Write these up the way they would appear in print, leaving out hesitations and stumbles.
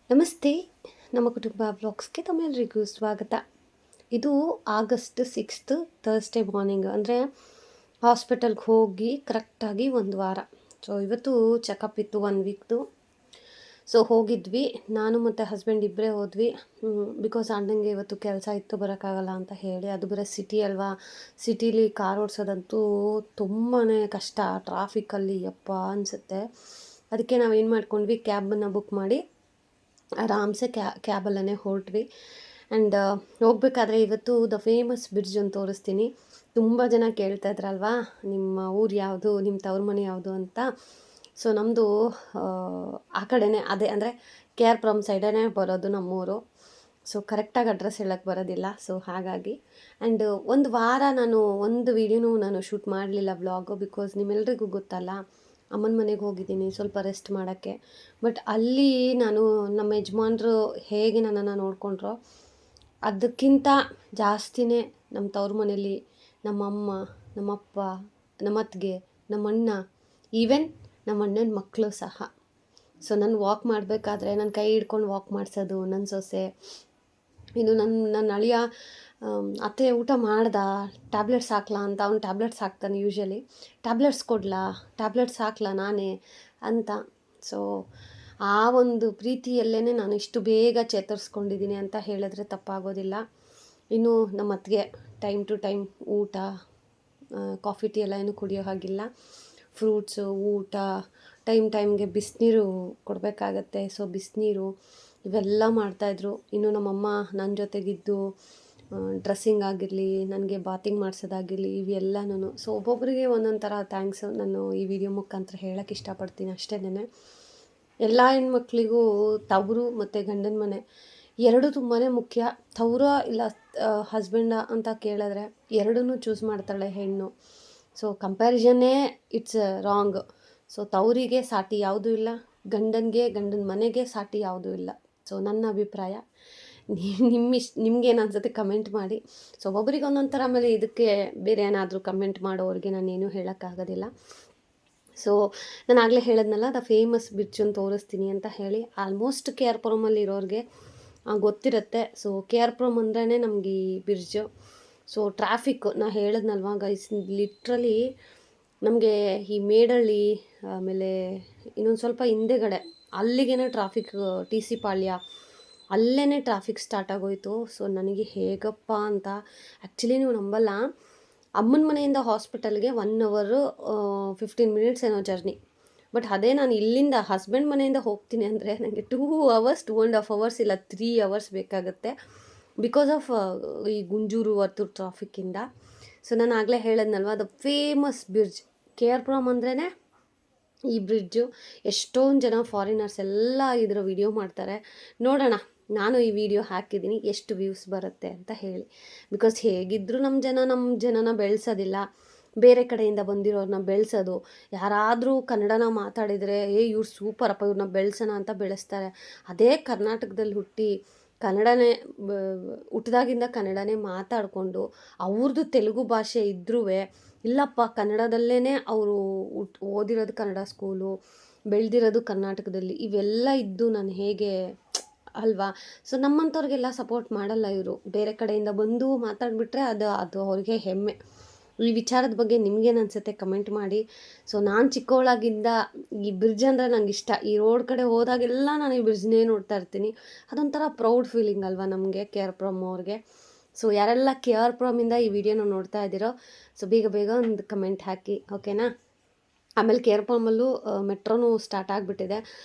ನಮಸ್ತೆ. ನಮ್ಮ ಕುಟುಂಬ ವ್ಲಾಗ್ಸ್‌ಗೆ ತಮ್ಮೆಲ್ಲರಿಗೂ ಸ್ವಾಗತ. ಇದು ಆಗಸ್ಟ್ 6 ಥರ್ಸ್‌ಡೇ ಮಾರ್ನಿಂಗ್. ಅಂದರೆ ಹಾಸ್ಪಿಟಲ್ಗೆ ಹೋಗಿ ಕರೆಕ್ಟಾಗಿ 1 ವಾರ. ಸೊ ಇವತ್ತು ಚೆಕಪ್ ಇತ್ತು 1 ವೀಕ್ದು. ಸೊ ಹೋಗಿದ್ವಿ. ನಾನು ಮತ್ತು ಹಸ್ಬೆಂಡ್ ಇಬ್ಬರೇ ಹೋದ್ವಿ. ಬಿಕಾಸ್ ಅಣ್ಣಂಗೆ ಇವತ್ತು ಕೆಲಸ ಇತ್ತು, ಬರೋಕ್ಕಾಗಲ್ಲ ಅಂತ ಹೇಳಿ. ಅದು ಬೇರೆ ಸಿಟಿ ಅಲ್ವಾ, ಸಿಟೀಲಿ ಕಾರ್ ಓಡಿಸೋದಂತೂ ತುಂಬಾ ಕಷ್ಟ. ಟ್ರಾಫಿಕಲ್ಲಿ ಯಪ್ಪಾ ಅನಿಸುತ್ತೆ. ಅದಕ್ಕೆ ನಾವೇನು ಮಾಡ್ಕೊಂಡ್ವಿ, ಕ್ಯಾಬನ್ನು ಬುಕ್ ಮಾಡಿ ಆರಾಮ್ಸೆ ಕ್ಯಾಬಲ್ಲೇ ಹೊರಟ್ವಿ. ಆ್ಯಂಡ್ ಹೋಗ್ಬೇಕಾದ್ರೆ ಇವತ್ತು ದ ಫೇಮಸ್ ಬ್ರಿಡ್ಜ್ ಅಂತ ತೋರಿಸ್ತೀನಿ. ತುಂಬ ಜನ ಕೇಳ್ತಾ ಇದ್ರಲ್ವಾ, ನಿಮ್ಮ ಊರು ಯಾವುದು, ನಿಮ್ಮ ತವ್ರ ಮನೆ ಯಾವುದು ಅಂತ. ಸೊ ನಮ್ಮದು ಆ ಕಡೆನೇ, ಅದೇ ಅಂದರೆ ಕೆ ಆರ್ ಪುರಂ ಸೈಡೇ ಬರೋದು ನಮ್ಮೂರು. ಸೊ ಕರೆಕ್ಟಾಗಿ ಅಡ್ರೆಸ್ ಹೇಳೋಕ್ಕೆ ಬರೋದಿಲ್ಲ. ಸೊ ಹಾಗಾಗಿ ಆ್ಯಂಡ್ 1 ವಾರ ನಾನು ಒಂದು ವೀಡಿಯೋನೂ ನಾನು ಶೂಟ್ ಮಾಡಲಿಲ್ಲ, ವ್ಲಾಗು. ಬಿಕಾಸ್ ನಿಮ್ಮೆಲ್ರಿಗೂ ಗೊತ್ತಲ್ಲ, ಅಮ್ಮನ ಮನೆಗೆ ಹೋಗಿದ್ದೀನಿ ಸ್ವಲ್ಪ ರೆಸ್ಟ್ ಮಾಡೋಕ್ಕೆ. ಬಟ್ ಅಲ್ಲಿ ನಾನು ನಮ್ಮ ಯಜಮಾನ್ರು ಹೇಗೆ ನನ್ನನ್ನು ನೋಡಿಕೊಂಡ್ರೋ ಅದಕ್ಕಿಂತ ಜಾಸ್ತಿನೇ ನಮ್ಮ ತವ್ರ ಮನೇಲಿ ನಮ್ಮಮ್ಮ, ನಮ್ಮಪ್ಪ, ನಮ್ಮ ಅತ್ತಿಗೆ, ನಮ್ಮಣ್ಣ, ಈವನ್ ನಮ್ಮ ಅಣ್ಣನ ಮಕ್ಕಳು ಸಹ. ಸೊ ನಾನು ವಾಕ್ ಮಾಡಬೇಕಾದ್ರೆ ನನ್ನ ಕೈ ಹಿಡ್ಕೊಂಡು ವಾಕ್ ಮಾಡಿಸೋದು ನನ್ನ ಸೊಸೆ. ಇನ್ನು ನನ್ನ ಅಳಿಯ ಅತ್ತೆ ಊಟ ಮಾಡ್ದ, ಟ್ಯಾಬ್ಲೆಟ್ಸ್ ಹಾಕ್ಲಾ ಅಂತ. ಅವ್ನು ಟ್ಯಾಬ್ಲೆಟ್ಸ್ ಹಾಕ್ತಾನೆ ಯೂಶ್ವಲಿ. ಟ್ಯಾಬ್ಲೆಟ್ಸ್ ಕೊಡ್ಲಾ, ಟ್ಯಾಬ್ಲೆಟ್ಸ್ ಹಾಕ್ಲಾ ನಾನೇ ಅಂತ. ಸೊ ಆ ಒಂದು ಪ್ರೀತಿಯಲ್ಲೇ ನಾನು ಇಷ್ಟು ಬೇಗ ಚೇತರಿಸ್ಕೊಂಡಿದ್ದೀನಿ ಅಂತ ಹೇಳಿದ್ರೆ ತಪ್ಪಾಗೋದಿಲ್ಲ. ಇನ್ನು ನಮ್ಮ ಅತ್ತಿಗೆ ಟೈಮ್ ಟು ಟೈಮ್ ಊಟ, ಕಾಫಿ ಟೀ ಎಲ್ಲ ಏನು ಕುಡಿಯೋ ಹಾಗಿಲ್ಲ. ಫ್ರೂಟ್ಸು, ಊಟ, ಟೈಮ್ಗೆ ಬಿಸಿನೀರು ಕೊಡಬೇಕಾಗತ್ತೆ. ಸೊ ಬಿಸಿನೀರು ಇವೆಲ್ಲ ಮಾಡ್ತಾಯಿದ್ರು. ಇನ್ನು ನಮ್ಮಮ್ಮ ನನ್ನ ಜೊತೆಗಿದ್ದು ಡ್ರೆಸ್ಸಿಂಗ್ ಆಗಿರಲಿ, ನನಗೆ ಬಾತಿಂಗ್ ಮಾಡಿಸೋದಾಗಿರಲಿ, ಇವೆಲ್ಲನೂ. ಸೊ ಒಬ್ಬೊಬ್ಬರಿಗೆ ಒಂದೊಂದು ಥರ ಥ್ಯಾಂಕ್ಸು ನಾನು ಈ ವಿಡಿಯೋ ಮುಖಾಂತರ ಹೇಳೋಕ್ಕೆ ಇಷ್ಟಪಡ್ತೀನಿ ಅಷ್ಟೇನೆ. ಎಲ್ಲ ಹೆಣ್ಮಕ್ಳಿಗೂ ತವರು ಮತ್ತು ಗಂಡನ ಮನೆ ಎರಡೂ ತುಂಬಾ ಮುಖ್ಯ. ತವರ ಇಲ್ಲ ಹಸ್ಬೆಂಡ ಅಂತ ಕೇಳಿದ್ರೆ ಎರಡನ್ನೂ ಚೂಸ್ ಮಾಡ್ತಾಳೆ ಹೆಣ್ಣು. ಸೊ ಕಂಪ್ಯಾರಿಸನ್ನೇ ಇಟ್ಸ್ ರಾಂಗ್. ಸೊ ತವರಿಗೆ ಸಾಟಿ ಯಾವುದೂ ಇಲ್ಲ, ಗಂಡನ ಮನೆಗೆ ಸಾಟಿ ಯಾವುದೂ ಇಲ್ಲ. ಸೊ ನನ್ನ ಅಭಿಪ್ರಾಯ. ನಿಮ್ಗೇನು ಅನ್ಸುತ್ತೆ ಕಮೆಂಟ್ ಮಾಡಿ. ಸೊ ಒಬ್ಬೊಬ್ರಿಗೆ ಒಂದೊಂದು ಥರ. ಆಮೇಲೆ ಇದಕ್ಕೆ ಬೇರೆ ಏನಾದರೂ ಕಮೆಂಟ್ ಮಾಡೋರಿಗೆ ನಾನೇನು ಹೇಳೋಕ್ಕಾಗೋದಿಲ್ಲ. ಸೊ ನಾನು ಆಗಲೇ ಹೇಳಿದ್ನಲ್ಲ, ದ ಫೇಮಸ್ ಬ್ರಿಡ್ಜ್ ಅಂತ ತೋರಿಸ್ತೀನಿ ಅಂತ ಹೇಳಿ. ಆಲ್ಮೋಸ್ಟ್ ಕೆ ಆರ್ ಪುರಮಲ್ಲಿ ಇರೋರಿಗೆ ಗೊತ್ತಿರುತ್ತೆ. ಸೊ ಕೆ ಆರ್ ಪುರಂ ಅಂದ್ರೇ ನಮಗೆ ಈ ಬ್ರಿಡ್ಜು. ಸೊ ಟ್ರಾಫಿಕ್ಕು ನಾ ಹೇಳಿದ್ನಲ್ವ ಗೈಸ್, ಲಿಟ್ರಲಿ ನಮಗೆ ಈ ಮೇಡಳ್ಳಿ, ಆಮೇಲೆ ಇನ್ನೊಂದು ಸ್ವಲ್ಪ ಹಿಂದೆಗಡೆ ಅಲ್ಲಿಗೇ ಟ್ರಾಫಿಕ್, ಟಿ ಸಿ ಪಾಳ್ಯ ಅಲ್ಲೇ ಟ್ರಾಫಿಕ್ ಸ್ಟಾರ್ಟ್ ಆಗೋಯಿತು. ಸೊ ನನಗೆ ಹೇಗಪ್ಪ ಅಂತ. ಆ್ಯಕ್ಚುಲಿ ನೀವು ನಂಬಲ್ಲ, ಅಮ್ಮನ ಮನೆಯಿಂದ ಹಾಸ್ಪಿಟಲ್ಗೆ 1 ಅವರು 15 ಮಿನಿಟ್ಸ್ ಏನೋ ಜರ್ನಿ. ಬಟ್ ಅದೇ ನಾನು ಇಲ್ಲಿಂದ ಹಸ್ಬೆಂಡ್ ಮನೆಯಿಂದ ಹೋಗ್ತೀನಿ ಅಂದರೆ ನನಗೆ 2 ಅವರ್ಸ್, 2.5 ಅವರ್ಸ್ ಇಲ್ಲ 3 ಅವರ್ಸ್ ಬೇಕಾಗುತ್ತೆ. ಬಿಕಾಸ್ ಆಫ್ ಈ ಗುಂಜೂರು ವರ್ತೂರು ಟ್ರಾಫಿಕ್ಕಿಂದ. ಸೊ ನಾನು ಆಗಲೇ ಹೇಳಿದ್ನಲ್ವ, the famous bridge K R Puram ಅಂದ್ರೇ ಈ ಬ್ರಿಡ್ಜು. ಎಷ್ಟೊಂದು ಜನ ಫಾರಿನರ್ಸ್ ಎಲ್ಲ ಇದರ ವಿಡಿಯೋ ಮಾಡ್ತಾರೆ. ನೋಡೋಣ, ನಾನು ಈ ವಿಡಿಯೋ ಹಾಕಿದ್ದೀನಿ, ಎಷ್ಟು ವ್ಯೂಸ್ ಬರುತ್ತೆ ಅಂತ ಹೇಳಿ. ಬಿಕಾಸ್ ಹೇಗಿದ್ದರೂ ನಮ್ಮ ಜನನ ಬೆಳೆಸೋದಿಲ್ಲ, ಬೇರೆ ಕಡೆಯಿಂದ ಬಂದಿರೋರನ್ನ ಬೆಳೆಸೋದು. ಯಾರಾದರೂ ಕನ್ನಡನ ಮಾತಾಡಿದರೆ ಇವ್ರು ಸೂಪರಪ್ಪ, ಇವ್ರನ್ನ ಬೆಳೆಸೋಣ ಅಂತ ಬೆಳೆಸ್ತಾರೆ. ಅದೇ ಕರ್ನಾಟಕದಲ್ಲಿ ಹುಟ್ಟಿ ಕನ್ನಡನೇ ಹುಟ್ಟಿದಾಗಿಂದ ಕನ್ನಡನೇ ಮಾತಾಡಿಕೊಂಡು ಅವ್ರದ್ದು ತೆಲುಗು ಭಾಷೆ ಇದ್ರೂ ಇಲ್ಲಪ್ಪ ಕನ್ನಡದಲ್ಲೇ ಅವರು ಓದಿರೋದು ಕನ್ನಡ ಸ್ಕೂಲು, ಬೆಳೆದಿರೋದು ಕರ್ನಾಟಕದಲ್ಲಿ, ಇವೆಲ್ಲ ಇದ್ದು ನಾನು ಹೇಗೆ ಅಲ್ವಾ. ಸೊ ನಮ್ಮಂಥವ್ರಿಗೆಲ್ಲ ಸಪೋರ್ಟ್ ಮಾಡಲ್ಲ ಇವರು. ಬೇರೆ ಕಡೆಯಿಂದ ಬಂದು ಮಾತಾಡಿಬಿಟ್ರೆ ಅದು ಅವ್ರಿಗೆ ಹೆಮ್ಮೆ. ಈ ವಿಚಾರದ ಬಗ್ಗೆ ನಿಮ್ಗೇನು ಅನಿಸುತ್ತೆ ಕಮೆಂಟ್ ಮಾಡಿ. ಸೊ ನಾನು ಚಿಕ್ಕವಳಾಗಿಂದ ಈ ಬ್ರಿಡ್ಜ್ ಅಂದರೆ ನಂಗೆ ಇಷ್ಟ. ಈ ರೋಡ್ ಕಡೆ ಹೋದಾಗೆಲ್ಲ ನಾನು ಈ ಬ್ರಿಡ್ಜ್ನೇ ನೋಡ್ತಾ ಇರ್ತೀನಿ. ಅದೊಂಥರ ಪ್ರೌಡ್ ಫೀಲಿಂಗ್ ಅಲ್ವಾ ನಮಗೆ, ಕೆ ಆರ್ ಪುರಂ ಅವ್ರಿಗೆ. ಸೊ ಯಾರೆಲ್ಲ ಕೆ ಆರ್ ಪುರಮಿಂದ ಈ ವಿಡಿಯೋನ ನೋಡ್ತಾ ಇದ್ದೀರೋ, ಸೊ ಬೇಗ ಒಂದು ಕಮೆಂಟ್ ಹಾಕಿ, ಓಕೆನಾ. ಆಮೇಲೆ ಕೆ ಆರ್ ಪುರಮಲ್ಲೂ ಮೆಟ್ರೋನೂ ಸ್ಟಾರ್ಟ್ ಆಗಿಬಿಟ್ಟಿದೆ.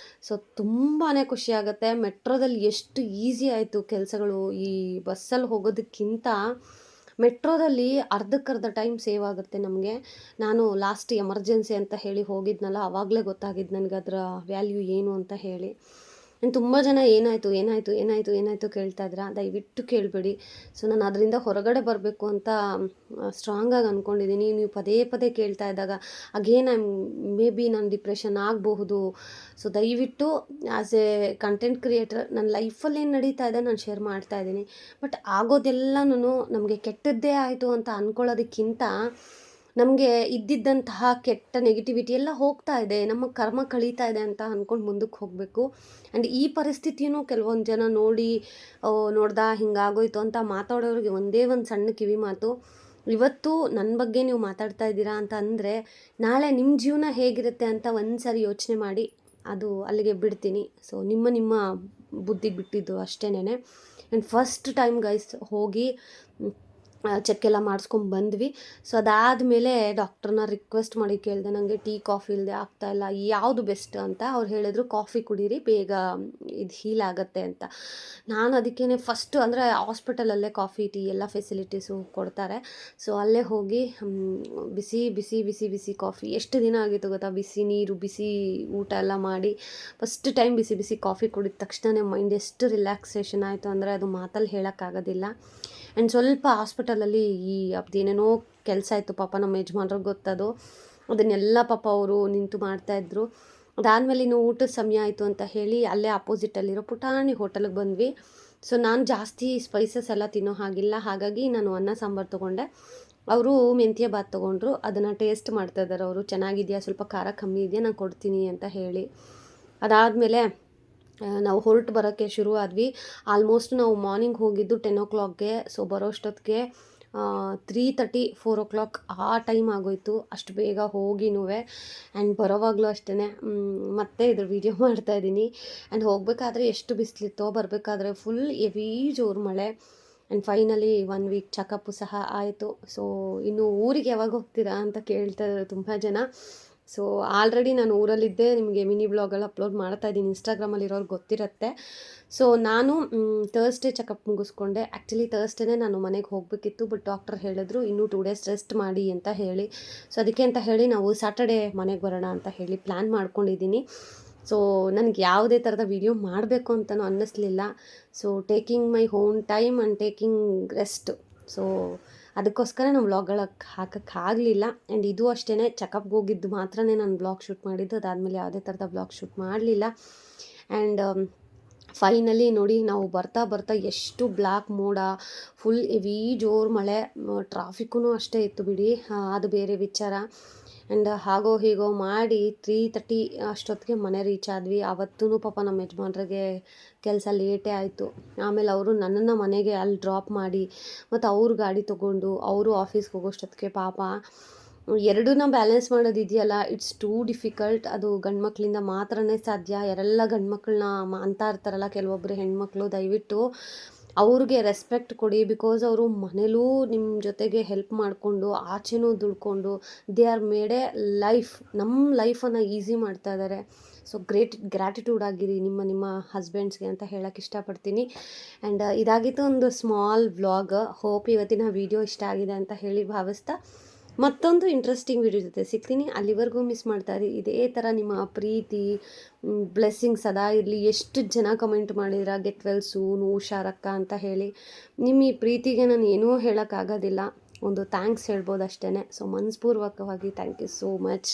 ಸೊ ತುಂಬಾ ಖುಷಿಯಾಗುತ್ತೆ. ಮೆಟ್ರೋದಲ್ಲಿ ಎಷ್ಟು ಈಸಿ ಆಯಿತು ಕೆಲಸಗಳು. ಈ ಬಸ್ಸಲ್ಲಿ ಹೋಗೋದಕ್ಕಿಂತ ಮೆಟ್ರೋದಲ್ಲಿ ಅರ್ಧಕ್ಕರ್ಧ ಟೈಮ್ ಸೇವ್ ಆಗುತ್ತೆ ನಮಗೆ. ನಾನು ಲಾಸ್ಟ್ ಎಮರ್ಜೆನ್ಸಿ ಅಂತ ಹೇಳಿ ಹೋಗಿದ್ನಲ್ಲ, ಆವಾಗಲೇ ಗೊತ್ತಾಗಿದ್ದು ನನಗೆ ಅದರ ವ್ಯಾಲ್ಯೂ ಏನು ಅಂತ ಹೇಳಿ. ತುಂಬ ಜನ ಏನಾಯಿತು ಕೇಳ್ತಾ ಇದ್ದೀರಾ. ದಯವಿಟ್ಟು ಕೇಳಬೇಡಿ. ಸೊ ನಾನು ಅದರಿಂದ ಹೊರಗಡೆ ಬರಬೇಕು ಅಂತ ಸ್ಟ್ರಾಂಗಾಗಿ ಅಂದ್ಕೊಂಡಿದ್ದೀನಿ. ನೀವು ಪದೇ ಕೇಳ್ತಾ ಇದ್ದಾಗ ಅಗೇನ್ ಮೇ ಬಿ ನಾನು ಡಿಪ್ರೆಷನ್ ಆಗಬಹುದು. ಸೊ ದಯವಿಟ್ಟು ಆ್ಯಸ್ ಎ ಕಂಟೆಂಟ್ ಕ್ರಿಯೇಟರ್ ನನ್ನ ಲೈಫಲ್ಲಿ ಏನು ನಡೀತಾ ಇದೆ ನಾನು ಶೇರ್ ಮಾಡ್ತಾ ಇದ್ದೀನಿ. ಬಟ್ ಆಗೋದೆಲ್ಲನೂ ನಮಗೆ ಕೆಟ್ಟದ್ದೇ ಆಯಿತು ಅಂತ ಅಂದ್ಕೊಳ್ಳೋದಕ್ಕಿಂತ ನಮಗೆ ಇದ್ದಿದ್ದಂತಹ ಕೆಟ್ಟ ನೆಗೆಟಿವಿಟಿ ಎಲ್ಲ ಹೋಗ್ತಾ ಇದೆ, ನಮ್ಮ ಕರ್ಮ ಕಳೀತಾ ಇದೆ ಅಂತ ಅಂದ್ಕೊಂಡು ಮುಂದಕ್ಕೆ ಹೋಗಬೇಕು. ಆ್ಯಂಡ್ ಈ ಪರಿಸ್ಥಿತಿಯೂ ಕೆಲವೊಂದು ಜನ ನೋಡಿ ನೋಡ್ದಾ ಹಿಂಗಾಗೋಯ್ತು ಅಂತ ಮಾತಾಡೋರಿಗೆ ಒಂದೇ ಒಂದು ಸಣ್ಣ ಕಿವಿ ಮಾತು, ಇವತ್ತು ನನ್ನ ಬಗ್ಗೆ ನೀವು ಮಾತಾಡ್ತಾ ಇದ್ದೀರಾ ಅಂತ ಅಂದರೆ ನಾಳೆ ನಿಮ್ಮ ಜೀವನ ಹೇಗಿರುತ್ತೆ ಅಂತ ಒಂದು ಸಾರಿ ಯೋಚನೆ ಮಾಡಿ, ಅದು ಅಲ್ಲಿಗೆ ಬಿಡ್ತೀನಿ. ಸೊ ನಿಮ್ಮ ಬುದ್ಧಿಗೆ ಬಿಟ್ಟಿದ್ದು ಅಷ್ಟೇನೆ. ಆ್ಯಂಡ್ ಫಸ್ಟ್ ಟೈಮ್ ಗೈಸ್ ಹೋಗಿ ಚೆಕ್ ಎಲ್ಲ ಮಾಡಿಸ್ಕೊಂಡು ಬಂದ್ವಿ. ಸೊ ಅದಾದಮೇಲೆ ಡಾಕ್ಟ್ರನ್ನ ರಿಕ್ವೆಸ್ಟ್ ಮಾಡಿ ಕೇಳಿದೆ, ನನಗೆ ಟೀ ಕಾಫಿ ಇಲ್ಲದೆ ಆಗ್ತಾಯಿಲ್ಲ, ಯಾವುದು ಬೆಸ್ಟ್ ಅಂತ. ಅವ್ರು ಹೇಳಿದ್ರು ಕಾಫಿ ಕುಡೀರಿ, ಬೇಗ ಇದು ಹೀಲ್ ಆಗುತ್ತೆ ಅಂತ. ನಾನು ಅದಕ್ಕೇ ಫಸ್ಟು ಅಂದರೆ ಹಾಸ್ಪಿಟಲಲ್ಲೇ ಕಾಫಿ ಟೀ ಎಲ್ಲ ಫೆಸಿಲಿಟೀಸು ಕೊಡ್ತಾರೆ. ಸೊ ಅಲ್ಲೇ ಹೋಗಿ ಬಿಸಿ ಬಿಸಿ ಬಿಸಿ ಬಿಸಿ ಕಾಫಿ, ಎಷ್ಟು ದಿನ ಆಗಿತ್ತು ಗೊತ್ತಾ, ಬಿಸಿ ನೀರು ಬಿಸಿ ಊಟ ಎಲ್ಲ ಮಾಡಿ ಫಸ್ಟ್ ಟೈಮ್ ಬಿಸಿ ಬಿಸಿ ಕಾಫಿ ಕುಡಿದ ತಕ್ಷಣ ಮೈಂಡ್ ಎಷ್ಟು ರಿಲ್ಯಾಕ್ಸೇಷನ್ ಆಯಿತು ಅಂದರೆ ಅದು ಮಾತಲ್ಲಿ ಹೇಳೋಕ್ಕಾಗೋದಿಲ್ಲ. ಆ್ಯಂಡ್ ಸ್ವಲ್ಪ ಹಾಸ್ಪಿಟಲಲ್ಲಿ ಅದೇನೇನೋ ಕೆಲಸ ಇತ್ತು ಪಾಪ, ನಮ್ಮ ಯಜಮಾನ್ರಿಗೆ ಗೊತ್ತದು, ಅದನ್ನೆಲ್ಲ ಪಾಪ ಅವರು ನಿಂತು ಮಾಡ್ತಾಯಿದ್ರು. ಅದಾದಮೇಲೆ ಇನ್ನು ಊಟದ ಸಮಯ ಆಯಿತು ಅಂತ ಹೇಳಿ ಅಲ್ಲೇ ಅಪೋಸಿಟಲ್ಲಿರೋ ಪುಟಾಣಿ ಹೋಟೆಲಿಗೆ ಬಂದ್ವಿ. ಸೊ ನಾನು ಜಾಸ್ತಿ ಸ್ಪೈಸಸ್ ಎಲ್ಲ ತಿನ್ನೋ ಹಾಗಿಲ್ಲ, ಹಾಗಾಗಿ ನಾನು ಅನ್ನ ಸಾಂಬಾರು ತೊಗೊಂಡೆ. ಅವರು ಮೆಂತ್ಯ ಬಾತ್ ತೊಗೊಂಡ್ರು, ಅದನ್ನು ಟೇಸ್ಟ್ ಮಾಡ್ತಾಯಿದ್ದಾರೆ ಅವರು, ಚೆನ್ನಾಗಿದೆಯಾ, ಸ್ವಲ್ಪ ಖಾರ ಕಮ್ಮಿ ಇದೆಯಾ, ನಾನು ಕೊಡ್ತೀನಿ ಅಂತ ಹೇಳಿ. ಅದಾದಮೇಲೆ ನಾವು ಹೊರಟು ಬರೋಕ್ಕೆ ಶುರು ಆದ್ವಿ. ಆಲ್ಮೋಸ್ಟ್ ನಾವು ಮಾರ್ನಿಂಗ್ ಹೋಗಿದ್ದು 10 o'clockಗೆ. ಸೊ ಬರೋಷ್ಟೊತ್ತಿಗೆ 3:30 4 o'clock ಆ ಟೈಮ್ ಆಗೋಯಿತು. ಅಷ್ಟು ಬೇಗ ಹೋಗಿನೂ. ಆ್ಯಂಡ್ ಬರೋವಾಗಲೂ ಅಷ್ಟೇ ಮತ್ತೆ ಇದ್ರ ವೀಡಿಯೋ ಮಾಡ್ತಾಯಿದ್ದೀನಿ. ಆ್ಯಂಡ್ ಹೋಗಬೇಕಾದ್ರೆ ಎಷ್ಟು ಬಿಸಿಲಿತ್ತೋ, ಬರಬೇಕಾದ್ರೆ ಫುಲ್ ಹೆವಿ ಜೋರು ಮಳೆ. ಆ್ಯಂಡ್ ಫೈನಲಿ 1 week ಚೆಕಪ್ಪು ಸಹ ಆಯಿತು. ಸೊ ಇನ್ನು ಊರಿಗೆ ಯಾವಾಗ ಹೋಗ್ತೀರಾ ಅಂತ ಕೇಳ್ತಾ ಇದ್ದಾರೆ ತುಂಬ ಜನ. ಸೊ ಆಲ್ರೆಡಿ ನಾನು ಊರಲ್ಲಿದ್ದೆ, ನಿಮಗೆ ಮಿನಿ ಬ್ಲಾಗಲ್ಲಿ ಅಪ್ಲೋಡ್ ಮಾಡ್ತಾಯಿದ್ದೀನಿ, ಇನ್ಸ್ಟಾಗ್ರಾಮಲ್ಲಿರೋರ್ಗೆ ಗೊತ್ತಿರುತ್ತೆ. ಸೊ ನಾನು ಥರ್ಸ್ಡೇ ಚೆಕಪ್ ಮುಗಿಸ್ಕೊಂಡೆ. ಆ್ಯಕ್ಚುಲಿ ಥರ್ಸ್ಡೇನೇ ನಾನು ಮನೆಗೆ ಹೋಗಬೇಕಿತ್ತು, ಬಟ್ ಡಾಕ್ಟರ್ ಹೇಳಿದ್ರು ಇನ್ನೂ 2 days ರೆಸ್ಟ್ ಮಾಡಿ ಅಂತ ಹೇಳಿ. ಸೊ ಅದಕ್ಕೆ ಅಂತ ಹೇಳಿ ನಾವು ಸ್ಯಾಟರ್ಡೇ ಮನೆಗೆ ಬರೋಣ ಅಂತ ಹೇಳಿ ಪ್ಲ್ಯಾನ್ ಮಾಡ್ಕೊಂಡಿದ್ದೀನಿ. ಸೊ ನನಗೆ ಯಾವುದೇ ಥರದ ವೀಡಿಯೋ ಮಾಡಬೇಕು ಅಂತಲೂ ಅನ್ನಿಸ್ಲಿಲ್ಲ. So taking my own time and taking rest. So ಅದಕ್ಕೋಸ್ಕರ ನಾನು ವ್ಲಾಗ್ಗಳಕ್ಕೆ ಹಾಕೋಕ್ಕಾಗಲಿಲ್ಲ. ಆ್ಯಂಡ್ ಇದು ಅಷ್ಟೇ, ಚೆಕಪ್ಗೆ ಹೋಗಿದ್ದು ಮಾತ್ರ ನಾನು ವ್ಲಾಗ್ ಶೂಟ್ ಮಾಡಿದ್ದು, ಅದಾದಮೇಲೆ ಯಾವುದೇ ಥರದ ವ್ಲಾಗ್ ಶೂಟ್ ಮಾಡಲಿಲ್ಲ. ಆ್ಯಂಡ್ ಫೈನಲಿ ನೋಡಿ, ನಾವು ಬರ್ತಾ ಬರ್ತಾ ಎಷ್ಟು ಬ್ಲ್ಯಾಕ್ ಮೋಡ, ಫುಲ್ ಹೆವಿ ಜೋರು ಮಳೆ, ಟ್ರಾಫಿಕ್ಕೂ ಅಷ್ಟೇ ಇತ್ತು ಬಿಡಿ, ಅದು ಬೇರೆ ವಿಚಾರ. ಆ್ಯಂಡ್ ಹಾಗೋ ಹೀಗೋ ಮಾಡಿ 3:30 ಅಷ್ಟೊತ್ತಿಗೆ ಮನೆ ರೀಚ್ ಆದ್ವಿ. ಆವತ್ತೂ ಪಾಪ ನಮ್ಮ ಯಜಮಾನ್ರಿಗೆ ಕೆಲಸ ಲೇಟೇ ಆಯಿತು. ಆಮೇಲೆ ಅವರು ನನ್ನನ್ನು ಮನೆಗೆ ಅಲ್ಲಿ ಡ್ರಾಪ್ ಮಾಡಿ ಮತ್ತು ಅವ್ರ ಗಾಡಿ ತೊಗೊಂಡು ಅವರು ಆಫೀಸ್ಗೆ ಹೋಗೋಷ್ಟೊತ್ತಿಗೆ ಪಾಪ ಎರಡನ್ನ ಬ್ಯಾಲೆನ್ಸ್ ಮಾಡೋದಿದೆಯಲ್ಲ, ಇಟ್ಸ್ ಟೂ ಡಿಫಿಕಲ್ಟ್. ಅದು ಗಂಡು ಮಕ್ಕಳಿಂದ ಮಾತ್ರನೇ ಸಾಧ್ಯ. ಯಾರೆಲ್ಲ ಗಂಡು ಮಕ್ಕಳನ್ನ ಅಂತ ಇರ್ತಾರಲ್ಲ ಕೆಲವೊಬ್ಬರು ಹೆಣ್ಮಕ್ಳು, ದಯವಿಟ್ಟು ಅವ್ರಿಗೆ ರೆಸ್ಪೆಕ್ಟ್ ಕೊಡಿ. ಬಿಕಾಸ್ ಅವರು ಮನೇಲೂ ನಿಮ್ಮ ಜೊತೆಗೆ ಹೆಲ್ಪ್ ಮಾಡಿಕೊಂಡು ಆಚೆನೂ ದುಡ್ಕೊಂಡು they are made A life, ನಮ್ಮ ಲೈಫನ್ನು ಈಸಿ ಮಾಡ್ತಾ ಇದ್ದಾರೆ. ಸೊ ಗ್ರ್ಯಾಟಿಟ್ಯೂಡ್ ಆಗಿರಿ ನಿಮ್ಮ ಹಸ್ಬೆಂಡ್ಸ್ಗೆ ಅಂತ ಹೇಳೋಕ್ಕೆ ಇಷ್ಟಪಡ್ತೀನಿ. ಆ್ಯಂಡ್ ಇದಾಗಿತ್ತು ಒಂದು ಸ್ಮಾಲ್ ವ್ಲಾಗ್. ಹೋಪ್ ಇವತ್ತಿನ ವೀಡಿಯೋ ಇಷ್ಟ ಆಗಿದೆ ಅಂತ ಹೇಳಿ ಭಾವಿಸ್ತಾ ಮತ್ತೊಂದು ಇಂಟ್ರೆಸ್ಟಿಂಗ್ ವಿಡಿಯೋ ಜೊತೆ ಸಿಗ್ತೀನಿ. ಅಲ್ಲಿವರೆಗೂ ಮಿಸ್ ಮಾಡ್ತಾಯಿರಿ. ಇದೇ ಥರ ನಿಮ್ಮ ಪ್ರೀತಿ ಬ್ಲೆಸ್ಸಿಂಗ್ಸ್ ಸದಾ ಇರಲಿ. ಎಷ್ಟು ಜನ ಕಮೆಂಟ್ ಮಾಡಿದ್ರ ಗೆಟ್ ವೆಲ್ ಸೂನ್ ಹುಷಾರಕ್ಕ ಅಂತ ಹೇಳಿ. ನಿಮ್ಮ ಈ ಪ್ರೀತಿಗೆ ನಾನು ಏನೂ ಹೇಳೋಕ್ಕಾಗೋದಿಲ್ಲ, ಒಂದು ಥ್ಯಾಂಕ್ಸ್ ಹೇಳ್ಬೋದು ಅಷ್ಟೇ. ಸೊ ಮನಸ್ಪೂರ್ವಕವಾಗಿ ಥ್ಯಾಂಕ್ ಯು ಸೋ ಮಚ್.